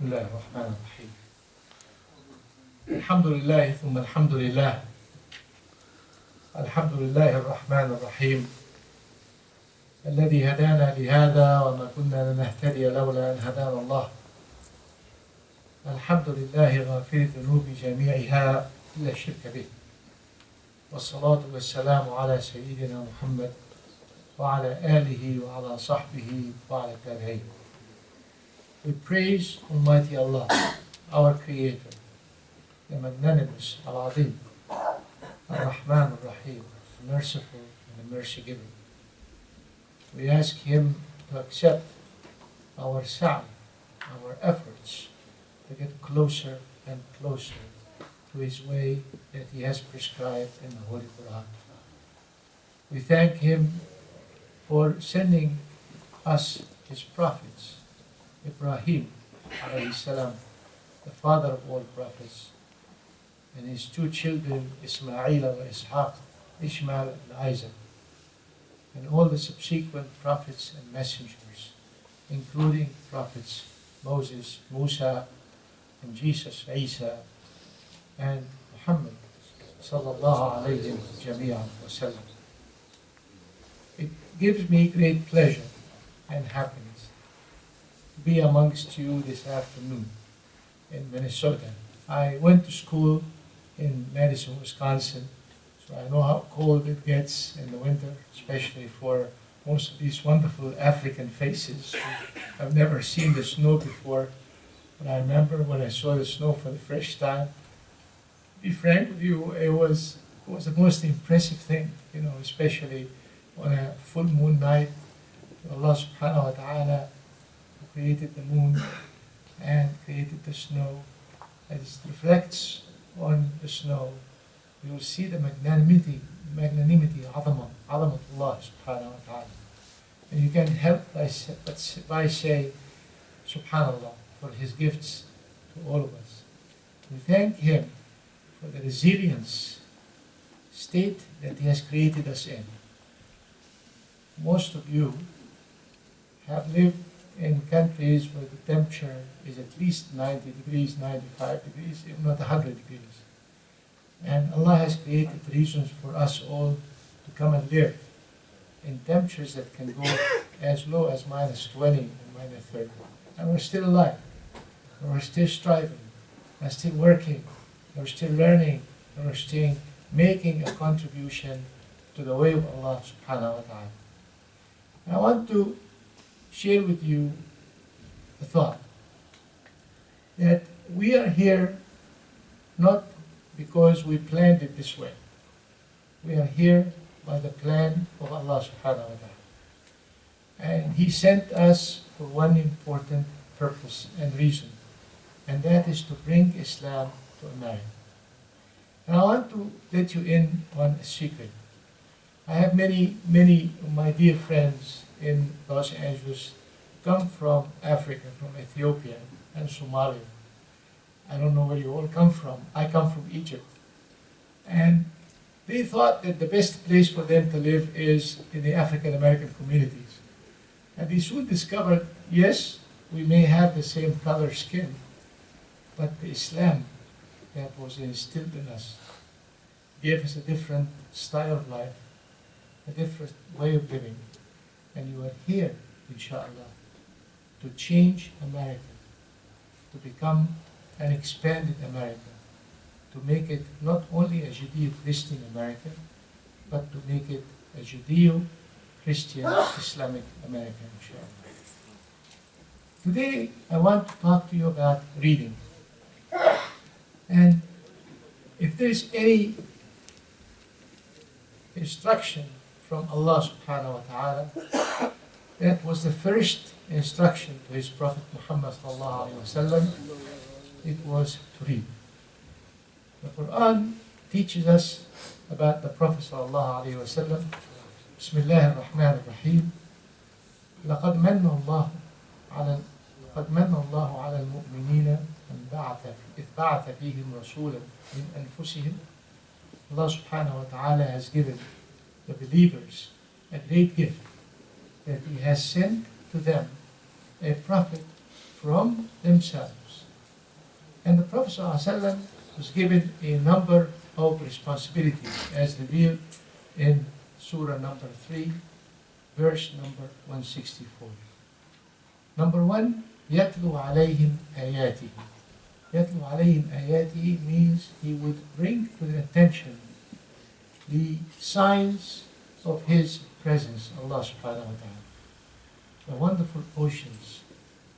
بسم الله الرحمن الرحيم. الحمد لله ثم الحمد لله. الحمد لله الرحمن الرحيم الذي هدانا لهذا وما كنا لنهتدي لولا أن هدانا الله. الحمد لله غافر الذنوب جميعها إلا الشرك به. والصلاة والسلام على سيدنا محمد وعلى آله وعلى صحبه وعلى التابعين. We praise Almighty Allah, our Creator, the magnanimous, Al-Azim, Ar-Rahman Ar-Rahim, the merciful and the mercy-giver. We ask Him to accept our sa'i, our efforts to get closer and closer to His way that He has prescribed in the Holy Quran. We thank Him for sending us His prophets, Ibrahim alayhi salam, the father of all prophets, and his two children, Ismail and Ishaq, Ishmael and Isaac, and all the subsequent prophets and messengers, including prophets Moses, Musa, and Jesus, Isa, and Muhammad sallallahu alayhi jami'an wa sallam. It gives me great pleasure and happiness to be amongst you this afternoon in Minnesota. I went to school in Madison, Wisconsin, so I know how cold it gets in the winter, especially for most of these wonderful African faces. I've never seen the snow before, but I remember when I saw the snow for the first time. To be frank with you, it was the most impressive thing, especially on a full moon night. Allah subhanahu wa ta'ala created the moon and created the snow. As it reflects on the snow, you will see the magnanimity, Allah subhanahu wa ta'ala. And you can help by saying, subhanallah, for His gifts to all of us. We thank Him for the resilience state that He has created us in. Most of you have lived in countries where the temperature is at least 90 degrees, 95 degrees, if not 100 degrees. And Allah has created reasons for us all to come and live in temperatures that can go as low as -20 and -30. And we're still alive. And we're still striving. And still working. And we're still learning. And we're still making a contribution to the way of Allah subhanahu wa ta'ala. And I want to share with you the thought that we are here not because we planned it this way. We are here by the plan of Allah subhanahu wa ta'ala. And He sent us for one important purpose and reason, and that is to bring Islam to America. And I want to let you in on a secret. I have many of my dear friends in Los Angeles come from Africa, from Ethiopia and Somalia. I don't know where you all come from. I come from Egypt. And they thought that the best place for them to live is in the African American communities. And they soon discovered, yes, we may have the same color skin, but the Islam that was instilled in us gave us a different style of life, a different way of living. And you are here, inshallah, to change America, to become an expanded America, to make it not only a Judeo-Christian America, but to make it a Judeo-Christian Islamic America, inshallah. Today, I want to talk to you about reading. And if there's any instruction from Allah subhanahu wa ta'ala, that was the first instruction to His Prophet Muhammad sallallahu alayhi wa sallam, it was to read. The Quran teaches us about the Prophet sallallahu alayhi wa sallam. Bismillah ar-Rahman ar-Rahim. لقد من الله على المؤمنين إذ بعث فيهم رسولا من أنفسهم. Allah subhanahu wa ta'ala has given the believers a great gift, that He has sent to them a prophet from themselves. And the Prophet ﷺ was given a number of responsibilities as revealed in Surah number 3, verse number 164. Number 1, يَتْلُو عَلَيْهِمْ آيَاتِهِ. يَتْلُو عَلَيْهِمْ آيَاتِهِ means he would bring to their attention the signs of his presence, Allah subhanahu wa ta'ala. The wonderful oceans,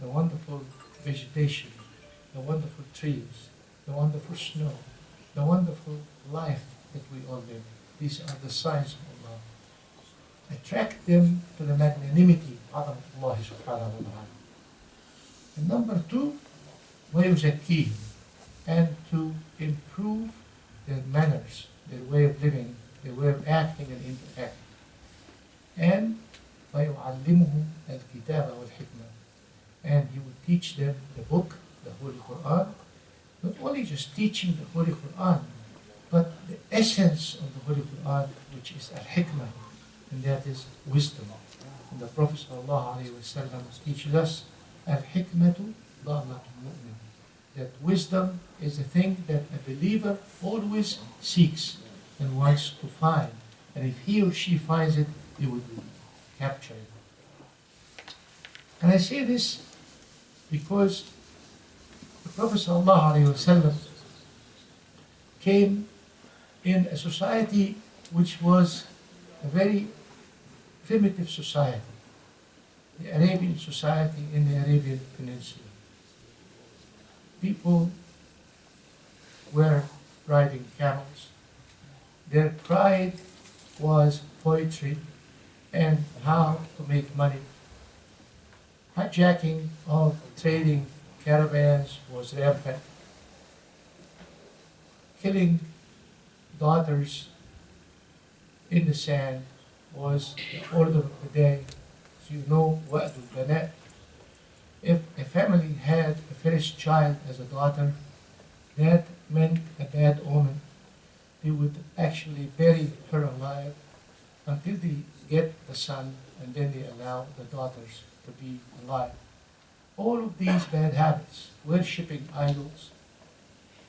the wonderful vegetation, the wonderful trees, the wonderful snow, the wonderful life that we all live. These are the signs of Allah. Attract them to the magnanimity of Allah subhanahu wa ta'ala. And number 2, وَيُزَكِّيهِمْ, and to improve their manners, their way of living, their way of acting and interacting. And وَيُعَلِّمُهُمْ الْكِتَابَ وَالْحِكْمَةِ, and he would teach them the book, the Holy Quran. Not only just teaching the Holy Quran, but the essence of the Holy Quran, which is al-hikmah, and that is wisdom. And the Prophet ﷺ teaches us al-hikmatu dalatul mu'min, that wisdom is a thing that a believer always seeks and wants to find. And if he or she finds it, he would capture it. And I say this because the Prophet ﷺ came in a society which was a very primitive society, the Arabian society in the Arabian Peninsula. People were riding camels. Their pride was poetry and how to make money. Hijacking of trading caravans was rampant. Killing daughters in the sand was the order of the day. So you know what banat. If a family had a first child as a daughter, that meant a bad omen. They would actually bury her alive until they get the son, and then they allow the daughters to be alive. All of these bad habits, worshipping idols.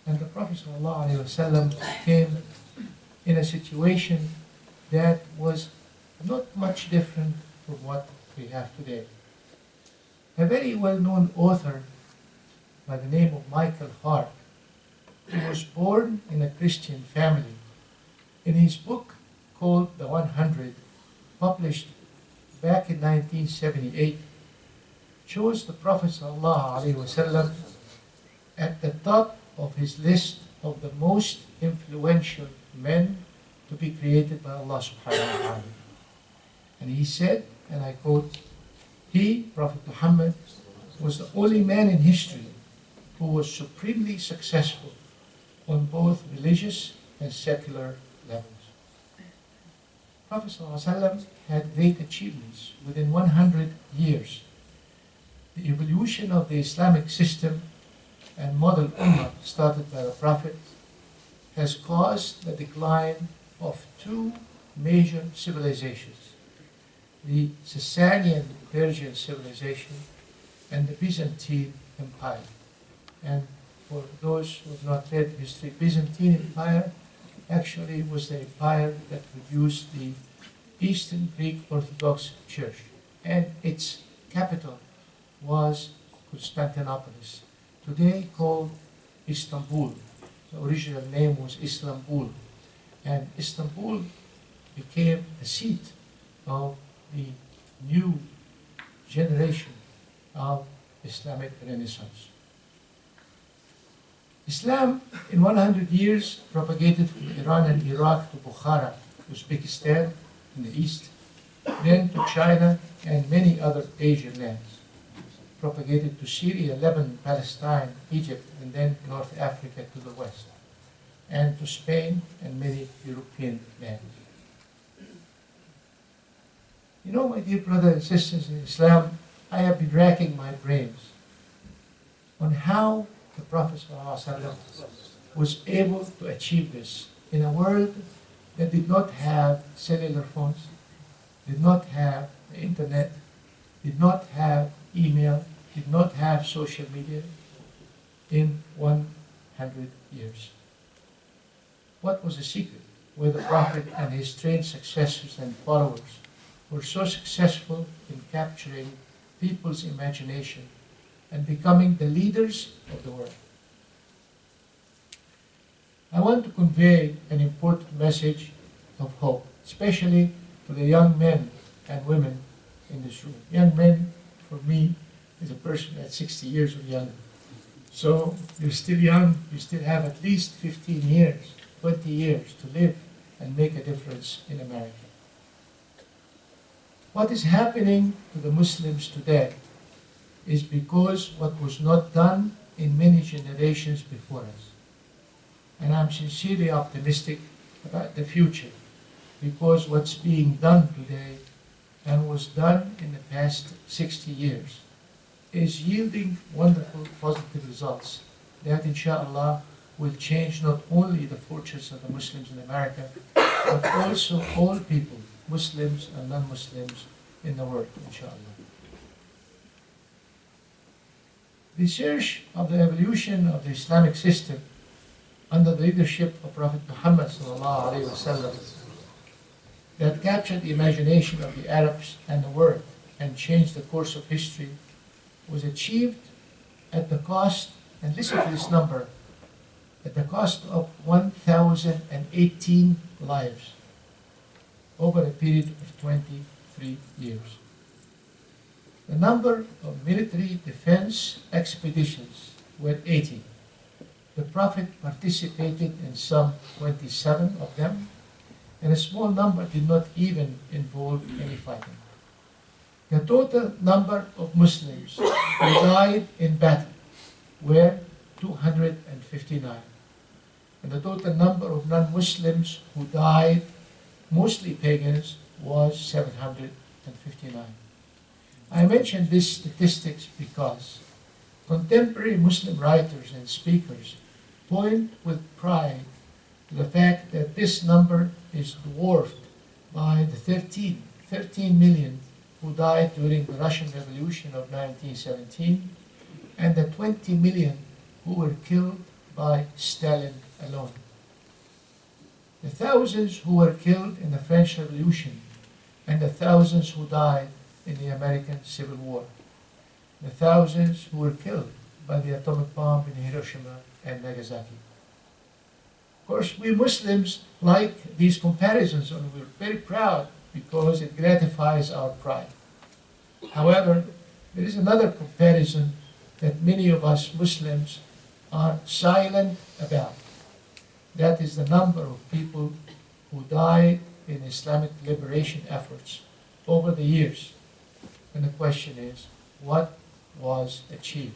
And the Prophet ﷺ came in a situation that was not much different from what we have today. A very well-known author by the name of Michael Hart, who was born in a Christian family, in his book called The 100, published back in 1978, chose the Prophet ﷺ at the top of his list of the most influential men to be created by Allah subhanahu wa ta'ala. And he said, and I quote, he, Prophet Muhammad, was the only man in history who was supremely successful on both religious and secular levels. Prophet ﷺ had great achievements within 100 years. The evolution of the Islamic system and model ummah started by the Prophet has caused the decline of two major civilizations, the Sasanian Persian civilization and the Byzantine Empire. And for those who have not read history, Byzantine Empire actually was the empire that produced the Eastern Greek Orthodox Church, and its capital was Constantinople, today called Istanbul. The original name was Istanbul, and Istanbul became the seat of the new generation of Islamic Renaissance. Islam, in 100 years, propagated from Iran and Iraq to Bukhara, Uzbekistan in the east, then to China and many other Asian lands. Propagated to Syria, Lebanon, Palestine, Egypt, and then North Africa to the west, and to Spain and many European lands. You know, my dear brothers and sisters in Islam, I have been racking my brains on how the Prophet ﷺ was able to achieve this in a world that did not have cellular phones, did not have the internet, did not have email, did not have social media in one 100 years. What was the secret where the Prophet and his trained successors and followers were so successful in capturing people's imagination and becoming the leaders of the world? I want to convey an important message of hope, especially to the young men and women in this room. Young men, for me, is a person at 60 years or younger. So you're still young, you still have at least 15 years, 20 years to live and make a difference in America. What is happening to the Muslims today is because what was not done in many generations before us. And I'm sincerely optimistic about the future, because what's being done today and was done in the past 60 years is yielding wonderful positive results that inshallah will change not only the fortunes of the Muslims in America, but also all people, Muslims and non-Muslims in the world, inshallah. Research of the evolution of the Islamic system under the leadership of Prophet Muhammad ﷺ that captured the imagination of the Arabs and the world and changed the course of history was achieved at the cost, and listen to this number, at the cost of 1,018 lives over a period of 23 years. The number of military defense expeditions were 80. The Prophet participated in some 27 of them, and a small number did not even involve any fighting. The total number of Muslims who died in battle were 259, and the total number of non-Muslims who died, mostly pagans, was 759. I mention these statistics because contemporary Muslim writers and speakers point with pride to the fact that this number is dwarfed by the 13 million who died during the Russian Revolution of 1917 and the 20 million who were killed by Stalin alone. The thousands who were killed in the French Revolution and the thousands who died in the American Civil War. The thousands who were killed by the atomic bomb in Hiroshima and Nagasaki. Of course, we Muslims like these comparisons, and we're very proud because it gratifies our pride. However, there is another comparison that many of us Muslims are silent about. That is the number of people who died in Islamic liberation efforts over the years. And the question is, what was achieved?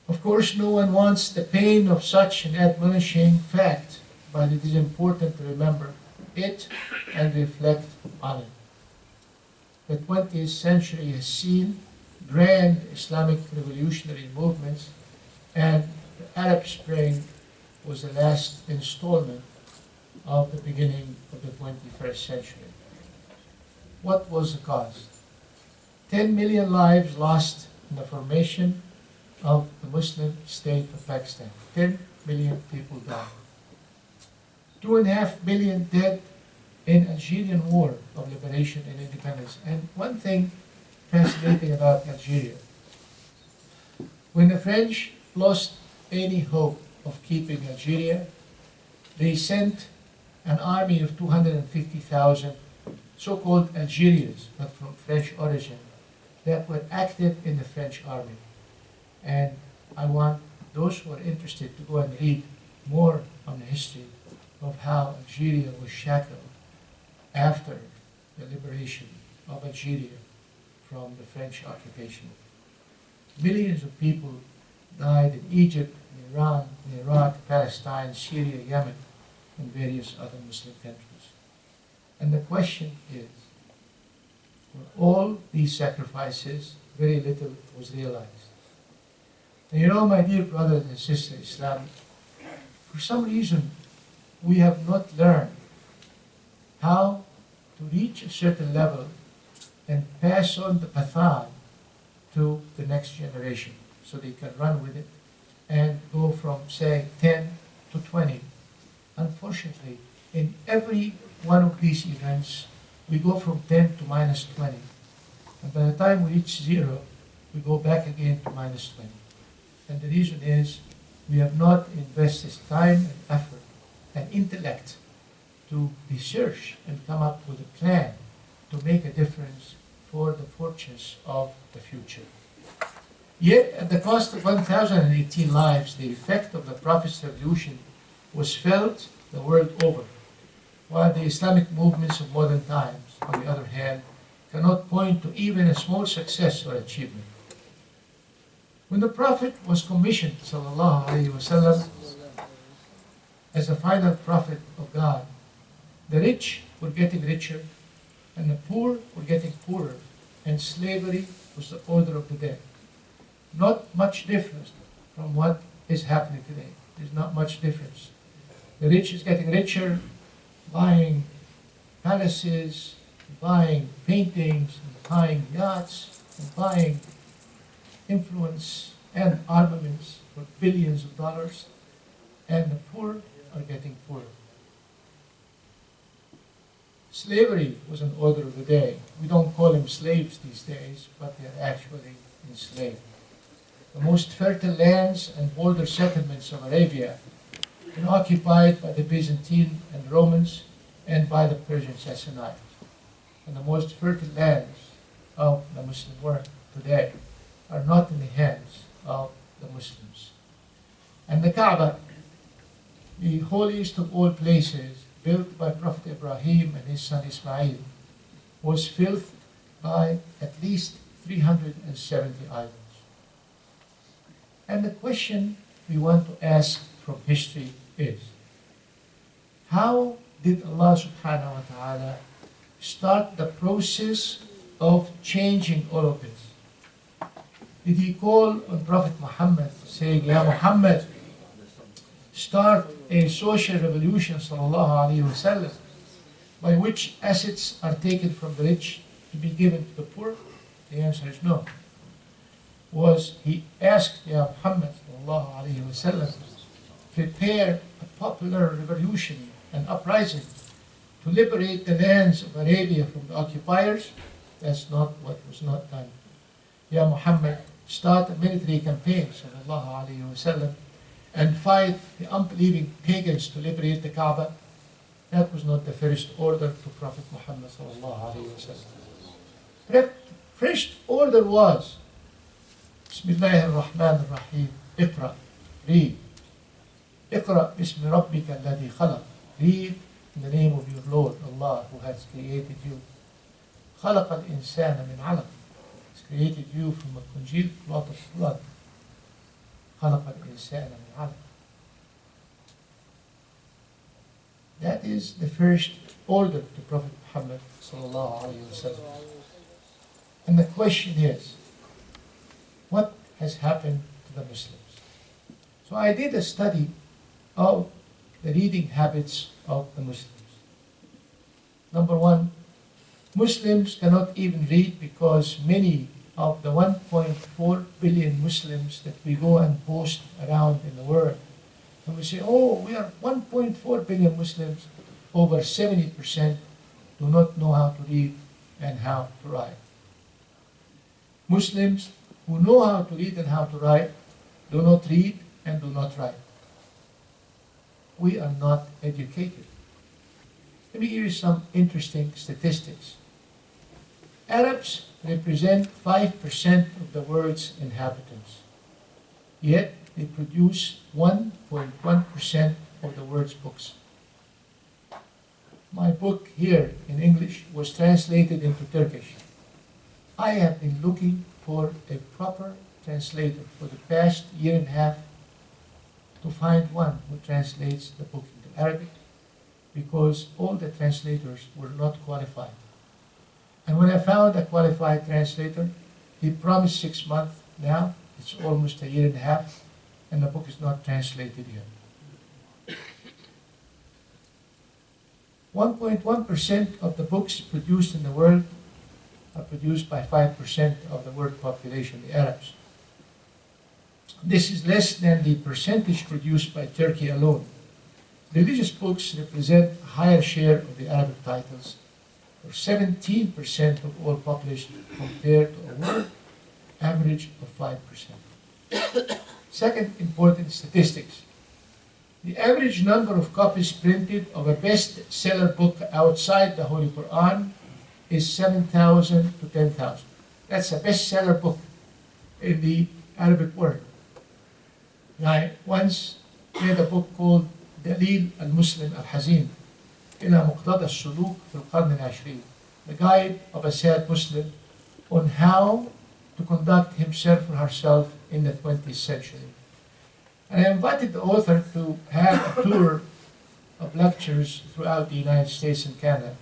Of course, no one wants the pain of such an admonishing fact, but it is important to remember it and reflect on it. The 20th century has seen grand Islamic revolutionary movements, and the Arab Spring was the last installment of the beginning of the 21st century. What was the cause? 10 million lives lost in the formation of the Muslim state of Pakistan. 10 million people died. 2.5 million dead in Algerian War of Liberation and Independence. And one thing fascinating about Algeria, when the French lost any hope of keeping Algeria, they sent an army of 250,000 so-called Algerians, but from French origin, that were active in the French army. And I want those who are interested to go and read more on the history of how Algeria was shackled after the liberation of Algeria from the French occupation. Millions of people died in Egypt, in Iran, in Iraq, Palestine, Syria, Yemen, and various other Muslim countries. And the question is, for all these sacrifices, very little was realized. And you know, my dear brothers and sisters in Islam, for some reason, we have not learned how to reach a certain level and pass on the baton to the next generation so they can run with it and go from, say, 10 to 20. Unfortunately, in every one of these events, we go from 10 to minus 20. And by the time we reach 0, we go back again to minus 20. And the reason is we have not invested time and effort and intellect to research and come up with a plan to make a difference for the fortunes of the future. Yet, at the cost of 1,018 lives, the effect of the Prophet's revolution was felt the world over, while the Islamic movements of modern times, on the other hand, cannot point to even a small success or achievement. When the Prophet was commissioned, sallallahu alaihi wasallam, as the final prophet of God, the rich were getting richer, and the poor were getting poorer, and slavery was the order of the day. Not much difference from what is happening today. There's not much difference. The rich is getting richer, buying palaces, buying paintings, and buying yachts, and buying influence and armaments for billions of dollars, and the poor are getting poorer. Slavery was an order of the day. We don't call them slaves these days, but they're actually enslaved. The most fertile lands and border settlements of Arabia were occupied by the Byzantine and Romans and by the Persian Sassanids. And the most fertile lands of the Muslim world today are not in the hands of the Muslims. And the Kaaba, the holiest of all places, built by Prophet Ibrahim and his son Ismail, was filled by at least 370 idols. And the question we want to ask from history is, how did Allah subhanahu wa ta'ala start the process of changing all of this? Did he call on Prophet Muhammad saying, Ya Muhammad, start a social revolution, sallallahu alayhi wa sallam, by which assets are taken from the rich to be given to the poor? The answer is no. Was he asked, Ya Muhammad, sallallahu alayhi wa sallam, prepare a popular revolution and uprising to liberate the lands of Arabia from the occupiers? That's not what was not done. Ya Muhammad, start a military campaign, sallallahu alayhi wa sallam, and fight the unbelieving pagans to liberate the Kaaba? That was not the first order to Prophet Muhammad sallallahu alayhi wa sallam. First order was, Bismillahir-Rahmanir-Rahim, Iqra, read. Iqra bismi rabbika alladhi khalaq. Read in the name of your Lord, Allah, who has created you. خلق الإنسان من علق. He's created you from a congealed clot of blood. خلق الإنسان من علق. That is the first order to Prophet Muhammad sallallahu alayhi wa sallam. And the question is, what has happened to the Muslims? So I did a study of the reading habits of the Muslims. Number one, Muslims cannot even read because many of the 1.4 billion Muslims that we go and post around in the world, and we say, oh, we are 1.4 billion Muslims, over 70% do not know how to read and how to write. Muslims who know how to read and how to write do not read and do not write. We are not educated. Let me give you some interesting statistics. Arabs represent 5% of the world's inhabitants, yet they produce 1.1% of the world's books. My book here in English was translated into Turkish. I have been looking for a proper translator for the past year and a half to find one who translates the book into Arabic, because all the translators were not qualified. And when I found a qualified translator, he promised 6 months. Now it's almost a year and a half, and the book is not translated yet. 1.1% of the books produced in the world are produced by 5% of the world population, the Arabs. This is less than the percentage produced by Turkey alone. Religious books represent a higher share of the Arabic titles, or 17% of all published, compared to a world average of 5%. Second important statistics. The average number of copies printed of a bestseller book outside the Holy Quran is 7,000 to 10,000. That's a bestseller book in the Arabic world. I once read a book called دليل المسلم الحزين إلى مقتضى السلوك في القرن العشرين, the guide of a sad Muslim on how to conduct himself or herself in the 20th century. And I invited the author to have a tour of lectures throughout the United States and Canada.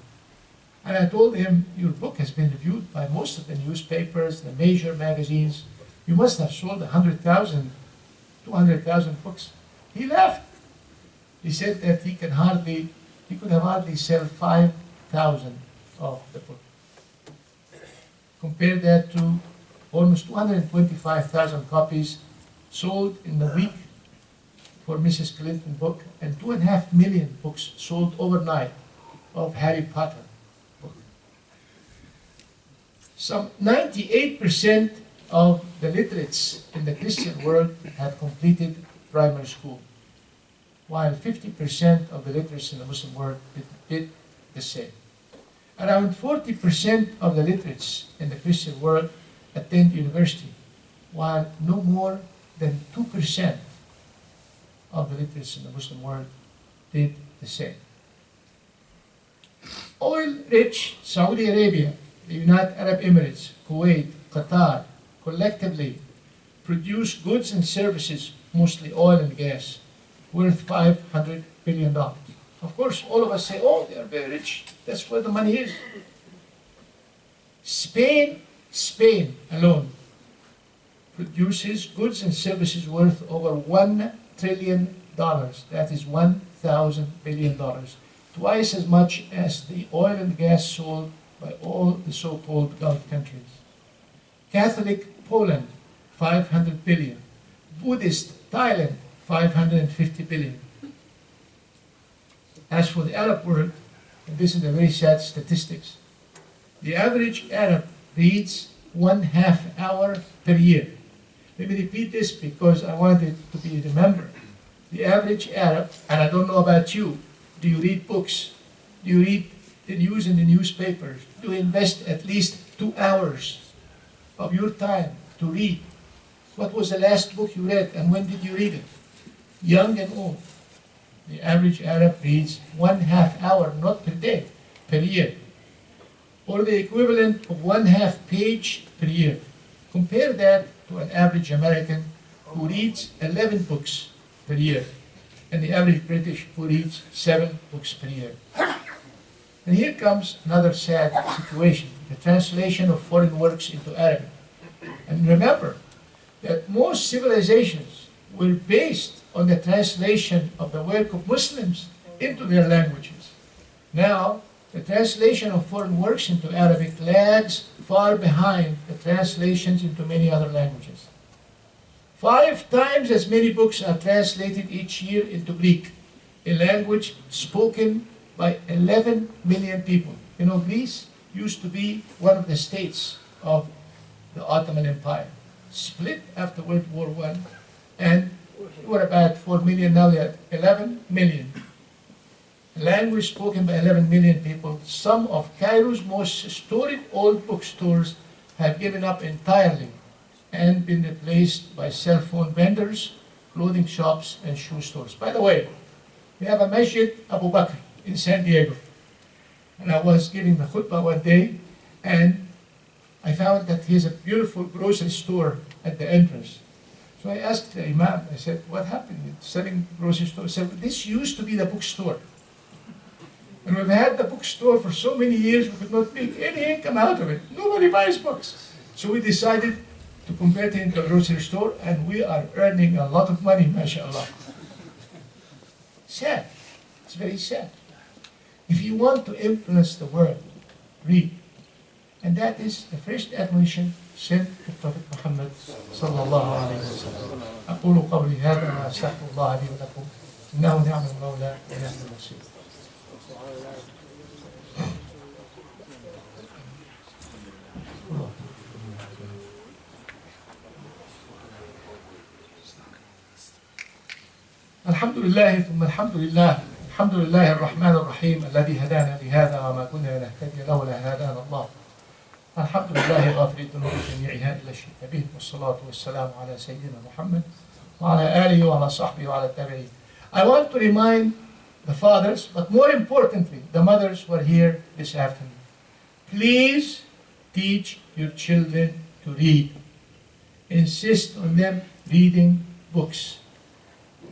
And I told him, your book has been reviewed by most of the newspapers, the major magazines. You must have sold 100,000, 200,000 books. He laughed. He said that he could have hardly sell 5,000 of the book. Compare that to almost 225,000 copies sold in the week for Mrs. Clinton's book, and 2.5 million books sold overnight of Harry Potter book. Some 98% of the literates in the Christian world have completed primary school, while 50% of the literates in the Muslim world did the same. Around 40% of the literates in the Christian world attend university, while no more than 2% of the literates in the Muslim world did the same. Oil-rich Saudi Arabia, the United Arab Emirates, Kuwait, Qatar, collectively produce goods and services, mostly oil and gas, worth $500 billion. Of course, all of us say, oh, they are very rich. That's where the money is. Spain alone produces goods and services worth over $1 trillion. That is $1,000 billion. Twice as much as the oil and gas sold by all the so-called Gulf countries. Catholic Poland, 500 billion. Buddhist Thailand, 550 billion. As for the Arab world, and this is a very sad statistics, the average Arab reads 1/2 hour per year. Let me repeat this because I want it to be remembered. The average Arab, and I don't know about you, do you read books? Do you read the news in the newspapers? Do you invest at least 2 hours of your time to read? What was the last book you read and when did you read it? Young and old. The average Arab reads 1/2 hour, not per day, per year, or the equivalent of 1/2 page per year. Compare that to an average American who reads 11 books per year, and the average British who reads 7 books per year. And here comes another sad situation, the translation of foreign works into Arabic. And remember that most civilizations were based on the translation of the work of Muslims into their languages. Now, the translation of foreign works into Arabic lags far behind the translations into many other languages. 5 times as many books are translated each year into Greek, a language spoken by 11 million people. You know, Greece used to be one of the states of the Ottoman Empire, split after World War I, and we were about 4 million, now they are 11 million. A language spoken by 11 million people. Some of Cairo's most storied old bookstores have given up entirely and been replaced by cell phone vendors, clothing shops, and shoe stores. By the way, we have a Masjid Abu Bakr in San Diego. And I was giving the khutbah one day, and I found that he has a beautiful grocery store at the entrance. So I asked the Imam, I said, what happened? It's selling grocery store. He said, this used to be the bookstore. And we've had the bookstore for so many years, we could not make any income out of it. Nobody buys books. So we decided to convert it into a grocery store, and we are earning a lot of money, mashallah. Sad. It's very sad. If you want to influence the world, read. And that is the first admonition sent to Prophet Muhammad sallallahu alayhi wa sallam. أقول قولي هذا وأستغفر الله لي ولكم إنه نعم المولى ونعم النصير. الحمد لله ثم الحمد لله الحمد لله الرحمن الرحيم الذي هدانا لهذا وما كنا لنهتدي لولا هدانا الله. الحمد لله غافر الذنوب جميعها إلا الشرك به والصلاة والسلام على سيدنا محمد وعلى آله وعلى صحبه وعلى التابعين. I want to remind the fathers, but more importantly, the mothers who are here this afternoon. Please teach your children to read. Insist on them reading books.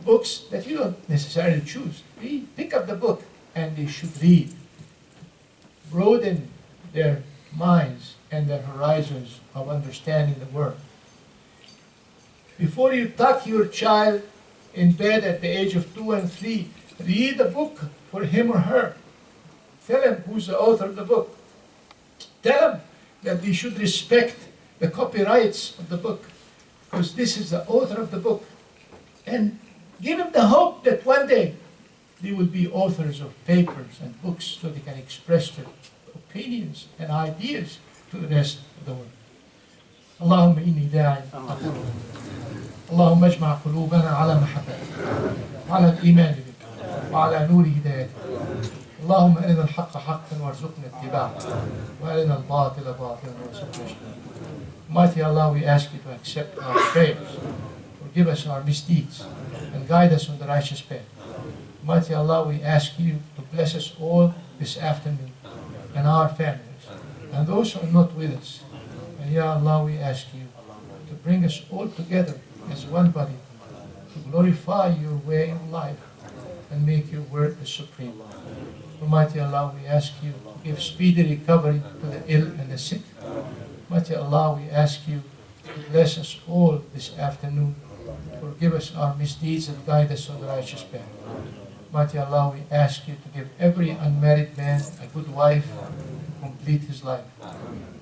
Books that you don't necessarily choose. Pick up the book and they should read. Broaden their minds and their horizons of understanding the world. Before you tuck your child in bed at the age of 2 and 3, read a book for him or her. Tell him who's the author of the book. Tell him that we should respect the copyrights of the book, because this is the author of the book. And give them the hope that one day they will be authors of papers and books so they can express their opinions and ideas to the rest of the world. اللهم إني داعي أقول اللهم اجمع قلوبنا على محبتك وعلى الإيمان بك وعلى نور هدايتك. اللهم أرنا الحق حقا وارزقنا اتباعه وأرنا الباطل باطلا وارزقنا اجتنابه. Mighty Allah, we ask you to accept our prayers, forgive us our misdeeds, and guide us on the righteous path. Mighty Allah, we ask you to bless us all this afternoon and our families and those who are not with us. And Ya Allah, we ask you to bring us all together as one body to glorify your way of life and make your word the supreme. Almighty Allah, we ask you to give speedy recovery to the ill and the sick. Almighty Allah, we ask you to bless us all this afternoon, forgive us our misdeeds and guide us on the righteous path. Almighty Allah, we ask you to give every unmarried man a good wife to complete his life,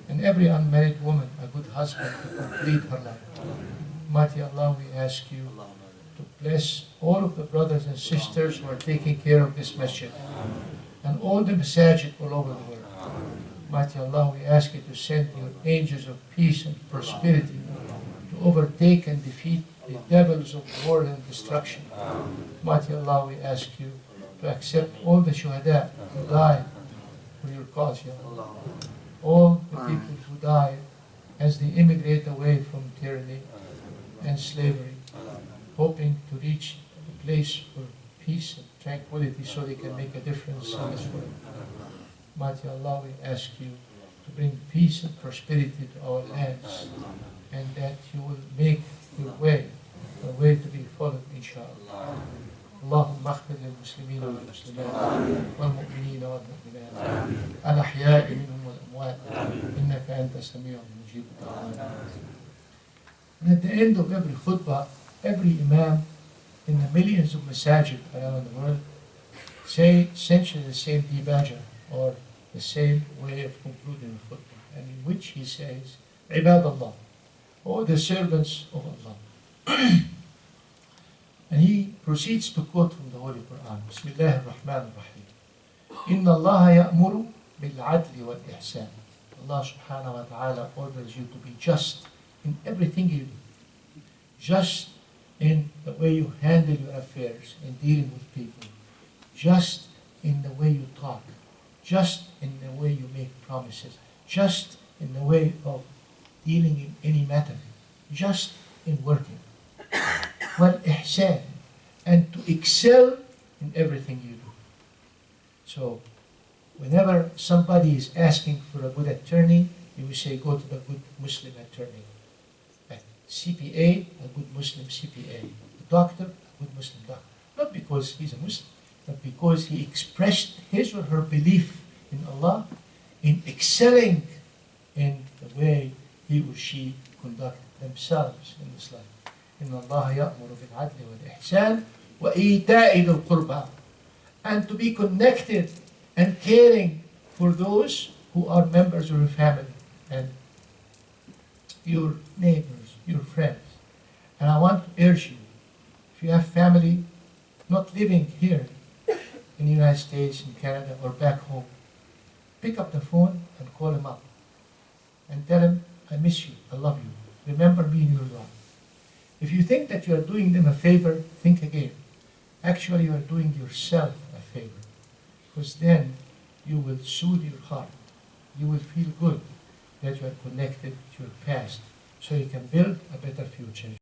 and every unmarried woman a good husband to complete her life. Almighty Allah, we ask you to bless all of the brothers and sisters who are taking care of this masjid and all the masajid all over the world. Almighty Allah, we ask you to send your angels of peace and prosperity to overtake and defeat the devils of war and destruction. Almighty Allah, we ask you to accept all the shuhada who died for your cause, Ya Allah. All the people who died as they immigrate away from tyranny and slavery, hoping to reach a place for peace and tranquility so they can make a difference in this world. Mighty Allah, we ask you to bring peace and prosperity to our lands, and that you will make your way a way to be followed, inshallah. اللهم اغفر للمسلمين والمسلمات والمؤمنين والمؤمنات الأحياء منهم والأموات إنك أنت السميع المجيب الدعاء. And at the end of every khutbah, every imam in the millions of masajid around the world say essentially the same dibaja, or the same way of concluding the khutbah, and in which he says, Ibad Allah, or the servants of Allah. And he proceeds to quote from the Holy Quran, Bismillah ar-Rahman ar-Rahim. Inna Allah ya'muru bil-adli wal-ihsan. Allah subhanahu wa ta'ala orders you to be just in everything you do. Just in the way you handle your affairs in dealing with people. Just in the way you talk. Just in the way you make promises. Just in the way of dealing in any matter. Just in working. Wal-ihsan, and to excel in everything you do. So, whenever somebody is asking for a good attorney, you will say, go to the good Muslim attorney. A CPA, a good Muslim CPA. A doctor, a good Muslim doctor. Not because he's a Muslim, but because he expressed his or her belief in Allah, in excelling in the way he or she conduct themselves in this life. إن الله يأمر بالعدل والإحسان وإيتاء ذي القربى, and to be connected and caring for those who are members of your family. and your neighbors, your friends. And I want to urge you, if you have family not living here in the United States, in Canada, or back home, pick up the phone and call them up and tell them, I miss you, I love you, remember me in your life. If you think that you are doing them a favor, think again. Actually, you are doing yourself a favor, because then you will soothe your heart. You will feel good that you are connected to your past, so you can build a better future.